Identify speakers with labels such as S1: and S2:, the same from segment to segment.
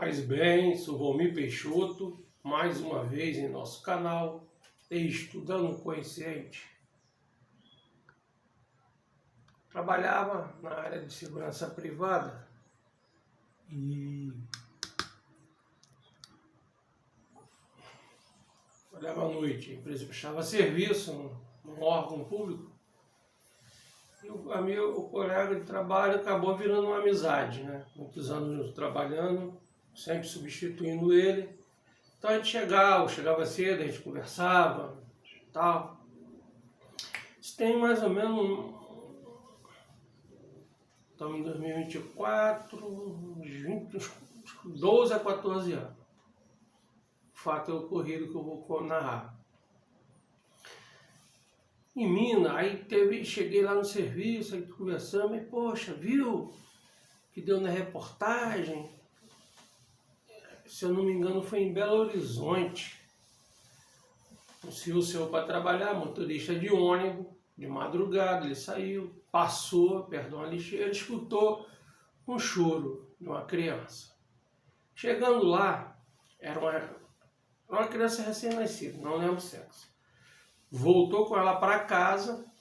S1: Paz e bem, sou Valmir Peixoto, mais uma vez em nosso canal, Estudando Consciente. Trabalhava na área de segurança privada e trabalhava à noite. A empresa prestava serviço num órgão público e o colega de trabalho acabou virando uma amizade, né? Muitos anos trabalhando, sempre substituindo ele. Então a gente chegava cedo, a gente conversava e tal. Isso tem mais ou menos, estamos em 2024, uns 12 a 14 anos. O fato é ocorrido que eu vou narrar. Em Minas, cheguei lá no serviço, aí conversamos, e poxa, viu que deu na reportagem? Se eu não me engano foi em Belo Horizonte. O senhor saiu para trabalhar, motorista de ônibus, de madrugada, ele saiu, passou perto de uma lixeira, escutou um choro de uma criança. Chegando lá, era uma criança recém-nascida, não lembro o sexo. Voltou com ela para casa,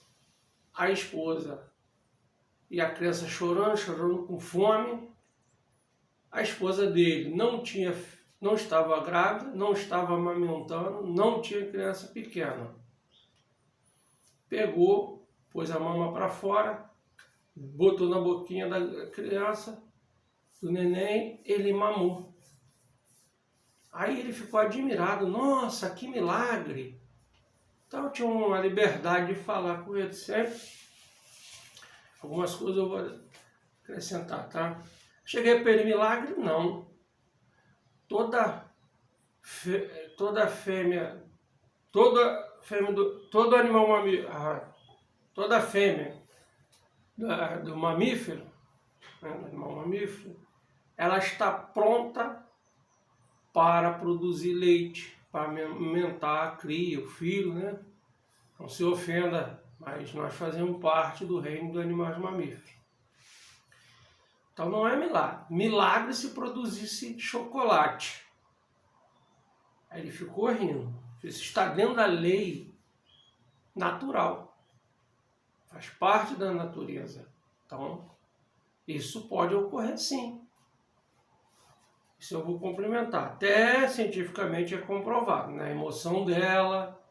S1: a esposa e a criança chorando com fome. A esposa dele não estava grávida, não estava amamentando, não tinha criança pequena. Pegou, pôs a mama para fora, botou na boquinha da criança, do neném, ele mamou. Aí ele ficou admirado, nossa, que milagre! Então eu tinha uma liberdade de falar com ele sempre. Algumas coisas eu vou acrescentar, tá? Cheguei para ele, milagre? Não. Toda fêmea, todo animal mamífero, toda fêmea do mamífero, né, do animal mamífero, ela está pronta para produzir leite, para alimentar a cria, o filho, né? Não se ofenda, mas nós fazemos parte do reino dos animais mamíferos. Então não é milagre. Milagre se produzisse chocolate. Aí ele ficou rindo. Isso está dentro da lei natural. Faz parte da natureza. Então, isso pode ocorrer sim. Isso eu vou complementar. Até cientificamente é comprovado. Na emoção dela,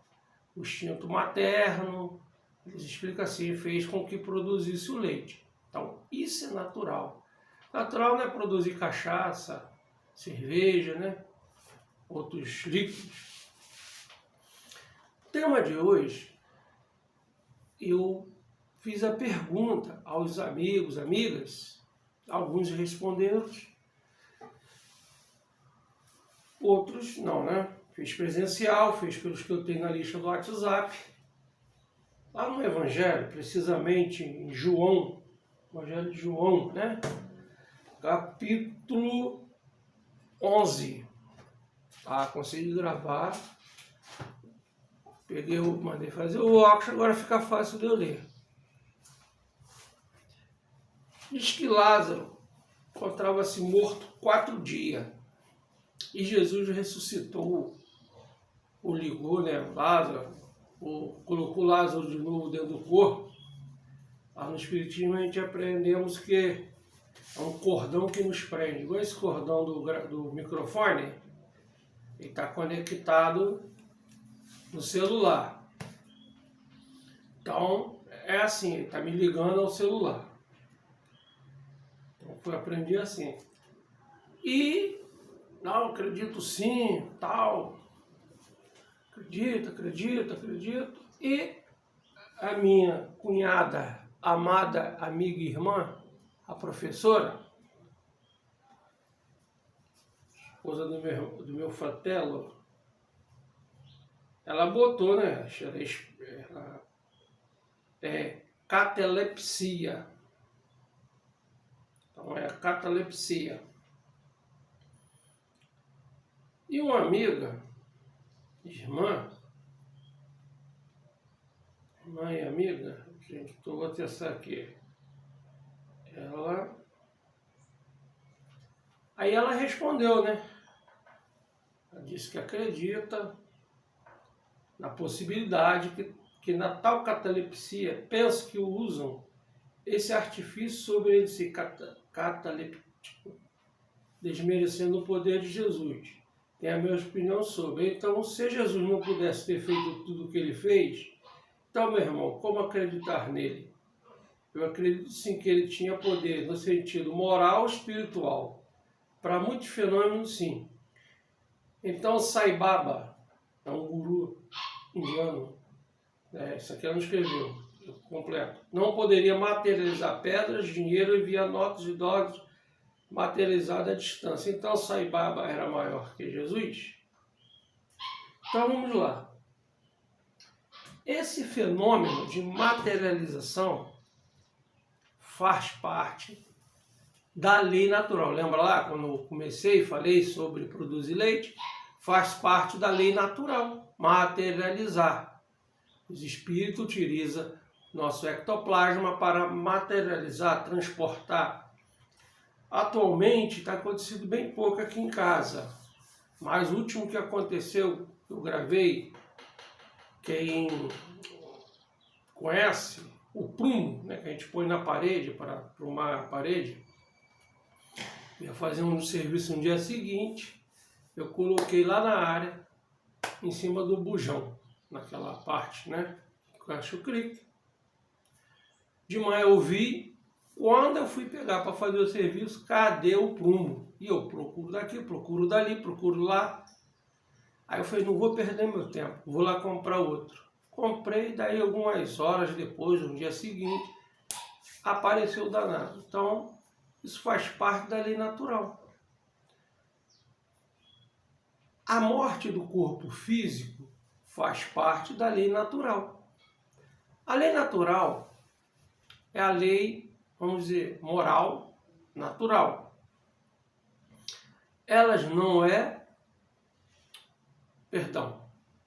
S1: o instinto materno, eles explicam assim, fez com que produzisse o leite. Então, isso é natural. Natural não é produzir cachaça, cerveja, né? Outros líquidos. O tema de hoje, eu fiz a pergunta aos amigos, amigas, alguns responderam, outros não, né? Fiz presencial, fiz pelos que eu tenho na lista do WhatsApp. Lá no Evangelho, precisamente em João, Evangelho de João, né? Capítulo 11. Consegui gravar. Mandei fazer o óculos, agora fica fácil de eu ler. Diz que Lázaro encontrava-se morto 4 dias. E Jesus ressuscitou, o ligou, né? Lázaro, colocou Lázaro de novo dentro do corpo. Lá no Espiritismo a gente aprendemos que é um cordão que nos prende. Igual esse cordão do microfone, ele está conectado no celular. Então, é assim, ele está me ligando ao celular. Então, aprendi assim. E, não, acredito sim, tal. Acredito. E a minha cunhada, amada amiga e irmã, a professora, esposa do meu fratello, ela botou, né? Catalepsia. Então é catalepsia. E uma amiga, irmã e amiga, gente, vou testar aqui. Aí ela respondeu, né? Ela disse que acredita na possibilidade que na tal catalepsia, penso que usam esse artifício sobre ele ser cataléptico, desmerecendo o poder de Jesus. Tem a minha opinião sobre. Então, se Jesus não pudesse ter feito tudo o que ele fez, então, meu irmão, como acreditar nele? Eu acredito sim que ele tinha poder no sentido moral e espiritual. Para muitos fenômenos, sim. Então, Sai Baba é um guru indiano. Isso aqui ela não escreveu completo. Não poderia materializar pedras, dinheiro e via notas de dólares materializada à distância. Então, Sai Baba era maior que Jesus? Então, vamos lá. Esse fenômeno de materialização faz parte da lei natural. Lembra lá, quando eu comecei e falei sobre produzir leite? Faz parte da lei natural, materializar. Os espíritos utilizam nosso ectoplasma para materializar, transportar. Atualmente está acontecendo bem pouco aqui em casa, mas o último que aconteceu, eu gravei, quem conhece o prumo, né, que a gente põe na parede para prumar a parede, ia fazer um serviço no dia seguinte, eu coloquei lá na área, em cima do bujão, naquela parte, né, que eu acho clique. De manhã eu vi. Quando eu fui pegar para fazer o serviço, cadê o prumo? E eu procuro daqui, procuro dali, procuro lá. Aí eu falei, não vou perder meu tempo, vou lá comprar outro. Comprei, daí algumas horas depois, no dia seguinte, apareceu o danado. Então, isso faz parte da lei natural. A morte do corpo físico faz parte da lei natural. A lei natural é a lei, vamos dizer, moral, natural. Elas não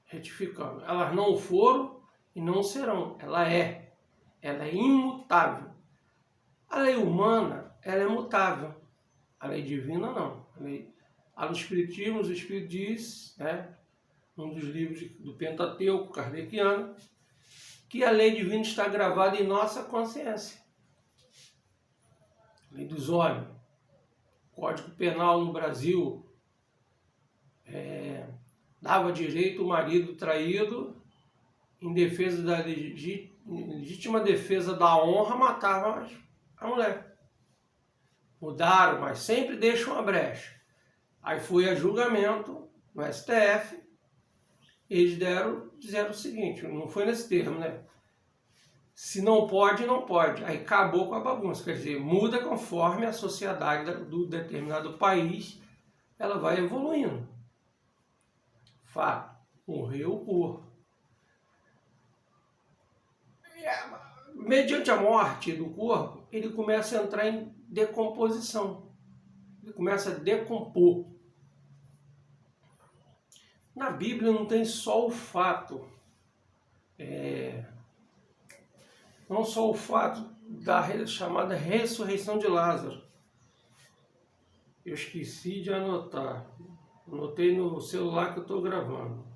S1: retificando, elas não foram e não serão, ela é imutável. A lei humana, ela é mutável, a lei divina não. No Espiritismo, o Espírito diz, né, um dos livros do Pentateuco kardeciano, que a lei divina está gravada em nossa consciência. Lei dos homens, Código Penal no Brasil, dava direito ao marido traído, em defesa da legítima defesa da honra, matava a mulher. Mudaram, mas sempre deixam uma brecha. Aí foi a julgamento no STF, eles disseram o seguinte, não foi nesse termo, né? Se não pode, não pode. Aí acabou com a bagunça. Quer dizer, muda conforme a sociedade do determinado país, ela vai evoluindo. Fato, morreu o corpo. Mediante a morte do corpo, ele começa a entrar em decomposição. Ele começa a decompor. Na Bíblia não tem só o fato, não só o fato da chamada ressurreição de Lázaro. Eu esqueci de anotar. Anotei no celular que eu estou gravando.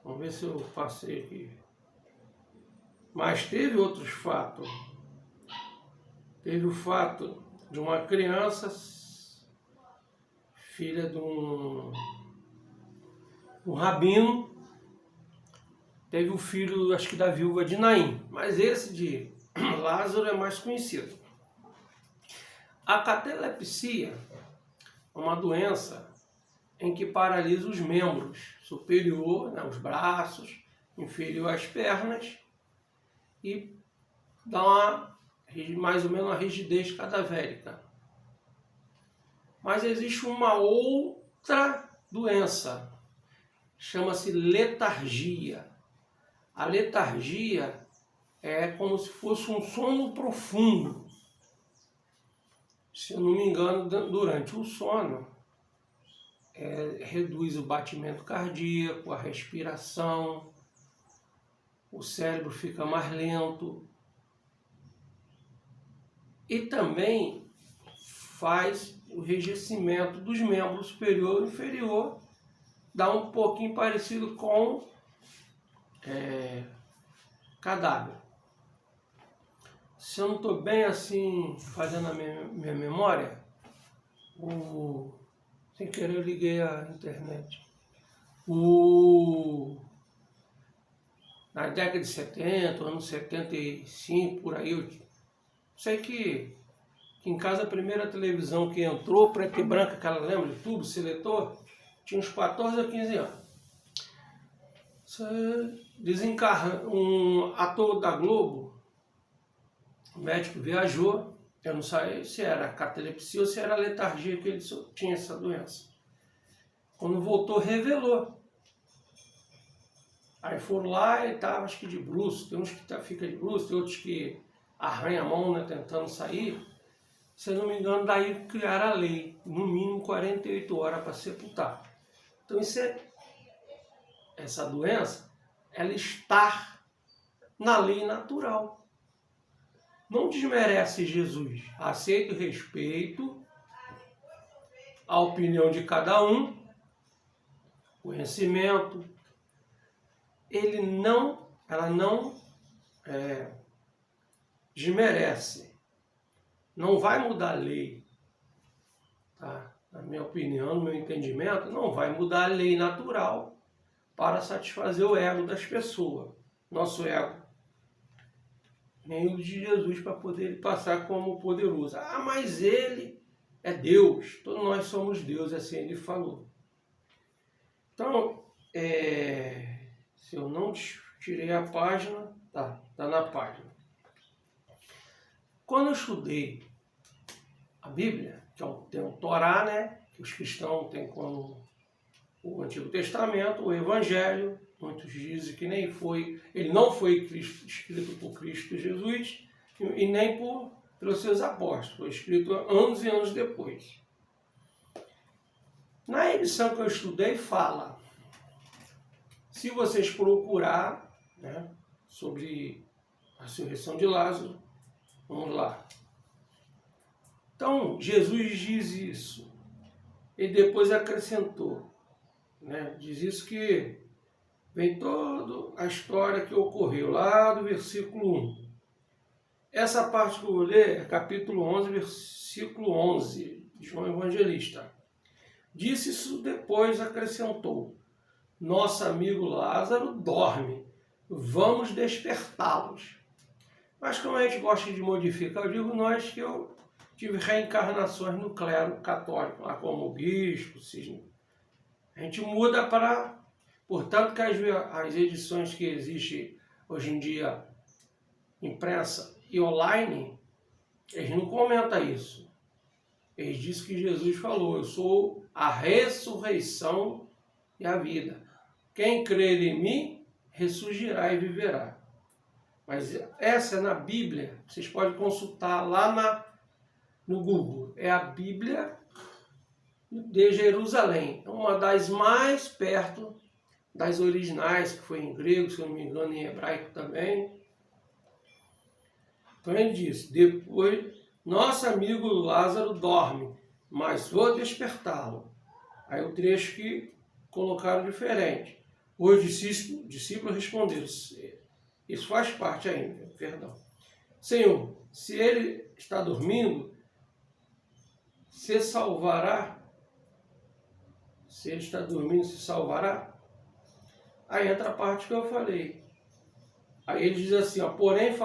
S1: Vamos ver se eu passei aqui. Mas teve outros fatos. Teve o fato de uma criança, filha de um rabino, teve o filho, acho que da viúva de Naim. Mas esse de Lázaro é mais conhecido. A catalepsia é uma doença em que paralisa os membros superior, né, os braços, inferior às pernas, e dá mais ou menos uma rigidez cadavérica. Mas existe uma outra doença, chama-se letargia. A letargia é como se fosse um sono profundo. Se eu não me engano, durante o sono, reduz o batimento cardíaco, a respiração, o cérebro fica mais lento e também faz o enrijecimento dos membros superior e inferior, dá um pouquinho parecido com cadáver. Se eu não estou bem assim, fazendo a minha memória, sem querer eu liguei a internet. Na década de 70, anos 75, por aí, eu sei que em casa a primeira televisão que entrou, preta e branca, aquela, lembra, de tubo, seletor, tinha uns 14 a 15 anos. Desencarna um ator da Globo, o médico viajou, eu não sei se era catalepsia ou se era letargia que ele tinha essa doença. Quando voltou, revelou. Aí foram lá e estava, acho que de bruços, tem uns que fica de bruços, tem outros que arranha a mão, né, tentando sair. Se eu não me engano, daí criaram a lei, no mínimo 48 horas para sepultar. Então essa doença, ela está na lei natural. Não desmerece Jesus. Aceita o respeito, a opinião de cada um, conhecimento. Ela não desmerece. Não vai mudar a lei. Tá? Na minha opinião, no meu entendimento, não vai mudar a lei natural para satisfazer o ego das pessoas. Nosso ego. Nem o de Jesus para poder passar como poderoso. Ah, mas ele é Deus. Todos nós somos Deus, assim ele falou. Então, se eu não tirei a página, tá na página. Quando eu estudei a Bíblia, que tem o Torá, né, que os cristãos têm como o Antigo Testamento, o Evangelho, muitos dizem que ele não foi escrito por Cristo Jesus e nem pelos seus apóstolos, foi escrito anos e anos depois. Na edição que eu estudei fala, se vocês procurar, né, sobre a ressurreição de Lázaro, vamos lá. Então, Jesus diz isso, e depois acrescentou, né, diz isso que vem toda a história que ocorreu lá do versículo 1. Essa parte que eu vou ler é capítulo 11, versículo 11, de João Evangelista. Disse isso depois, acrescentou, nosso amigo Lázaro dorme, vamos despertá-los. Mas como a gente gosta de modificar, eu digo nós que eu tive reencarnações no clero católico, lá como bispo, cisne. A gente muda para... Portanto, que as edições que existem hoje em dia, impressa e online, eles não comentam isso. Eles dizem que Jesus falou, eu sou a ressurreição e a vida. Quem crer em mim, ressurgirá e viverá. Mas essa é na Bíblia, vocês podem consultar lá no Google. É a Bíblia de Jerusalém, uma das mais perto das originais, que foi em grego, se eu não me engano, em hebraico também. Então ele diz, depois, nosso amigo Lázaro dorme, mas vou despertá-lo. Aí o trecho que colocaram diferente. Os discípulos responderam, isso faz parte ainda, perdão. Senhor, se ele está dormindo, se salvará? Se ele está dormindo, se salvará? Aí entra a parte que eu falei. Aí ele diz assim, ó, porém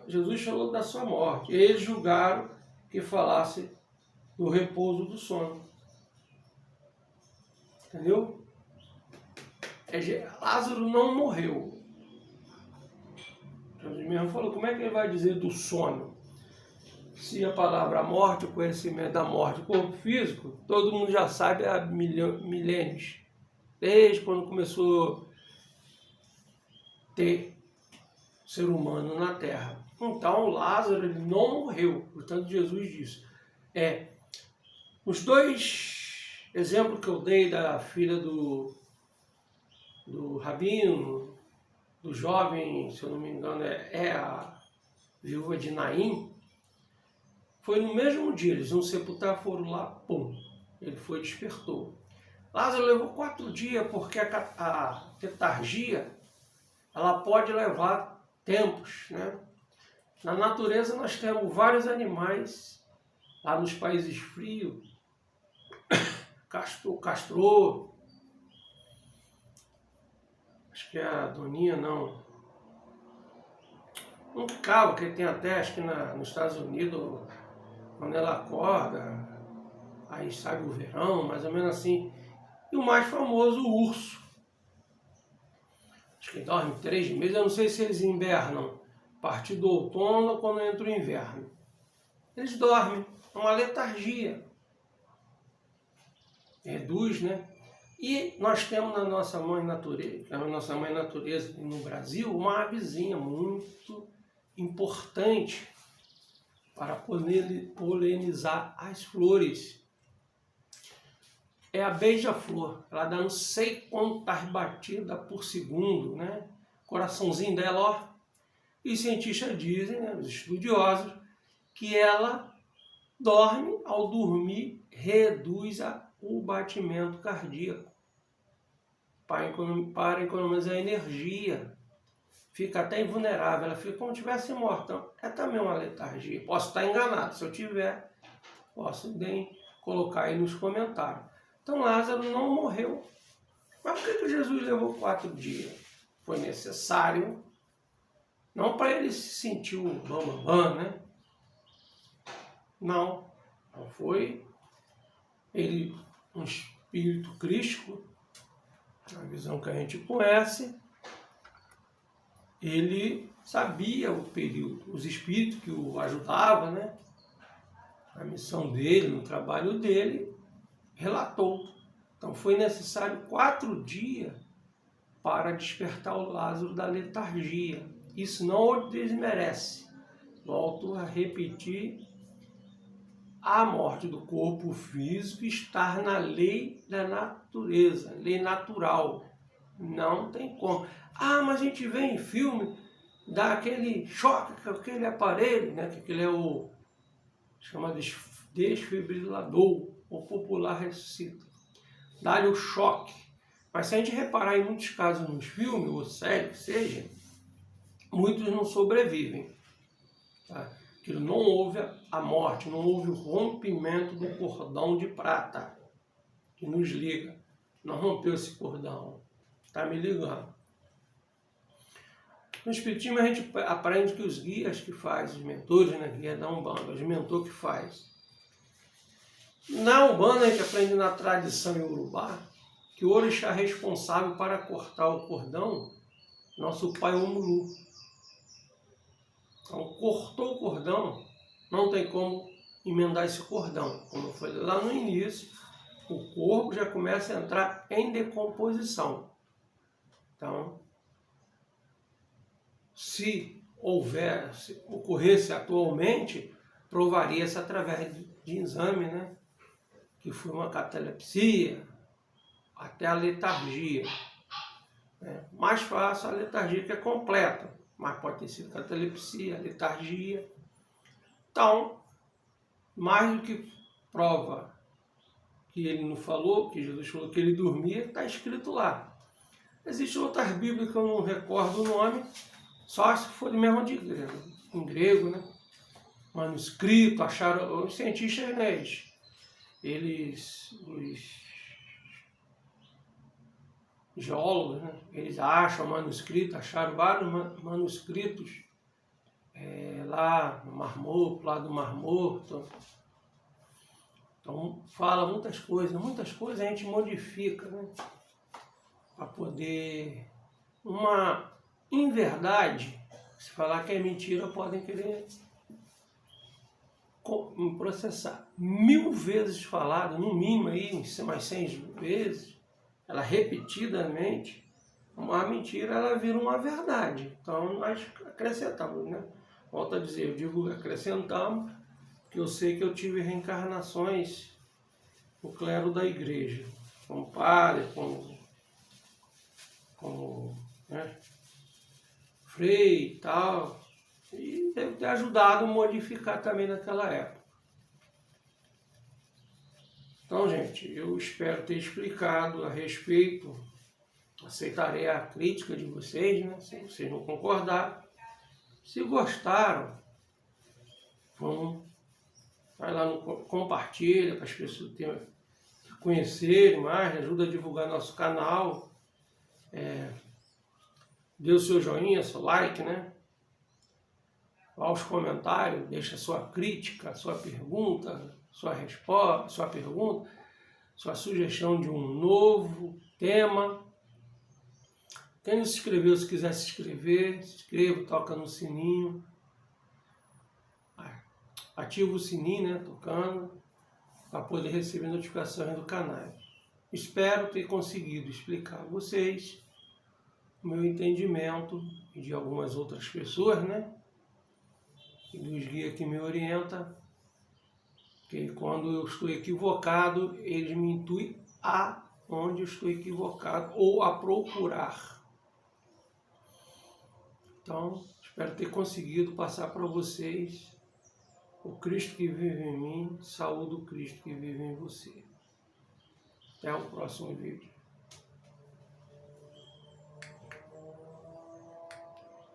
S1: Jesus falou da sua morte. E eles julgaram que falasse do repouso do sono. Entendeu? Lázaro não morreu. Jesus mesmo falou, como é que ele vai dizer do sono? Se a palavra morte, o conhecimento da morte, o corpo físico, todo mundo já sabe há milênios. Desde quando começou a ter ser humano na Terra. Então, Lázaro ele não morreu. Portanto, Jesus disse. Os dois exemplos que eu dei da filha do rabino, do jovem, se eu não me engano, é a viúva de Naim, Foi no mesmo dia, eles iam sepultar, foram lá, pum, ele foi e despertou. Lázaro levou 4 dias, porque a letargia, ela pode levar tempos, né? Na natureza nós temos vários animais, lá nos países frios, castor, acho que é a doninha, não. Um cabo que tem até, acho que nos Estados Unidos, quando ela acorda, aí sai o verão, mais ou menos assim. E o mais famoso, o urso. Acho que dorme 3 meses, eu não sei se eles invernam a partir do outono ou quando entra o inverno. Eles dormem, é uma letargia. Reduz, né? E nós temos na nossa mãe natureza, no Brasil, uma avezinha muito importante para polinizar as flores. É a beija-flor. Ela dá não sei quantas batidas por segundo, né? Coraçãozinho dela, ó. E os cientistas dizem, né, os estudiosos, que ela dorme, ao dormir, reduz o batimento cardíaco para economizar energia. Fica até invulnerável, ela fica como se estivesse morta. Então, é também uma letargia. Posso estar enganado, se eu tiver, posso bem colocar aí nos comentários. Então Lázaro não morreu. Mas por que Jesus levou 4 dias? Foi necessário, não para ele se sentir o bambambam, né? Não foi ele um espírito crístico, a visão que a gente conhece, ele sabia o período, os espíritos que o ajudavam, né? A missão dele, no trabalho dele, relatou. Então foi necessário 4 dias para despertar o Lázaro da letargia. Isso não o desmerece. Volto a repetir, a morte do corpo físico está na lei da natureza, lei natural. Não tem como. Ah, mas a gente vê em filme, dá aquele choque com aquele aparelho, né? Que aquele é o chama de desfibrilador, o popular ressuscita. Dá-lhe o choque. Mas se a gente reparar em muitos casos nos filmes, ou séries, que seja, muitos não sobrevivem. Tá? Que não houve a morte, não houve o rompimento do cordão de prata que nos liga. Não rompeu esse cordão. Está me ligando. No Espiritismo a gente aprende que os guias que faz, os mentores, né, guia da Umbanda, os mentores que faz. Na Umbanda a gente aprende na tradição iorubá que o orixá responsável para cortar o cordão, nosso pai Omulu. Então cortou o cordão, não tem como emendar esse cordão. Como foi lá no início, o corpo já começa a entrar em decomposição. Então, se ocorresse atualmente, provaria-se através de exame, né? Que foi uma catalepsia, até a letargia. Mais fácil a letargia que é completa, mas pode ter sido catalepsia, letargia. Então, mais do que prova que ele não falou, que Jesus falou que ele dormia, está escrito lá. Existem outras bíblias que eu não recordo o nome, só se for mesmo de grego, em grego, né? Manuscrito, acharam, os cientistas, né? Os geólogos, né? Eles acham manuscrito, acharam vários manuscritos lá no Mar Morto, lá do Mar Morto. Então fala muitas coisas a gente modifica, né? Para poder uma inverdade, se falar que é mentira, podem querer me processar. 1000 vezes falado, no mínimo aí, mais 100 vezes, ela repetidamente, uma mentira ela vira uma verdade. Então nós acrescentamos, né? Volto a dizer, eu digo acrescentamos, que eu sei que eu tive reencarnações no clero da igreja, como padre, como né, frei e tal, e deve ter ajudado a modificar também naquela época. Então, gente, eu espero ter explicado a respeito. Aceitarei a crítica de vocês, né? Se vocês não concordarem. Se gostaram, vai lá, compartilha para as pessoas conhecerem mais, ajuda a divulgar nosso canal. Dê o seu joinha, seu like, né? Vá aos comentários, deixa sua crítica, sua pergunta, sua resposta, sua pergunta, sua sugestão de um novo tema. Quem não se inscreveu, se quiser se inscreva, toca no sininho. Ativa o sininho, né, tocando, para poder receber notificações do canal. Espero ter conseguido explicar a vocês o meu entendimento e de algumas outras pessoas, né, e dos guias que me orientam, que quando eu estou equivocado, eles me intuem aonde eu estou equivocado ou a procurar. Então, espero ter conseguido passar para vocês o Cristo que vive em mim, saúde o Cristo que vive em você. Até o próximo vídeo.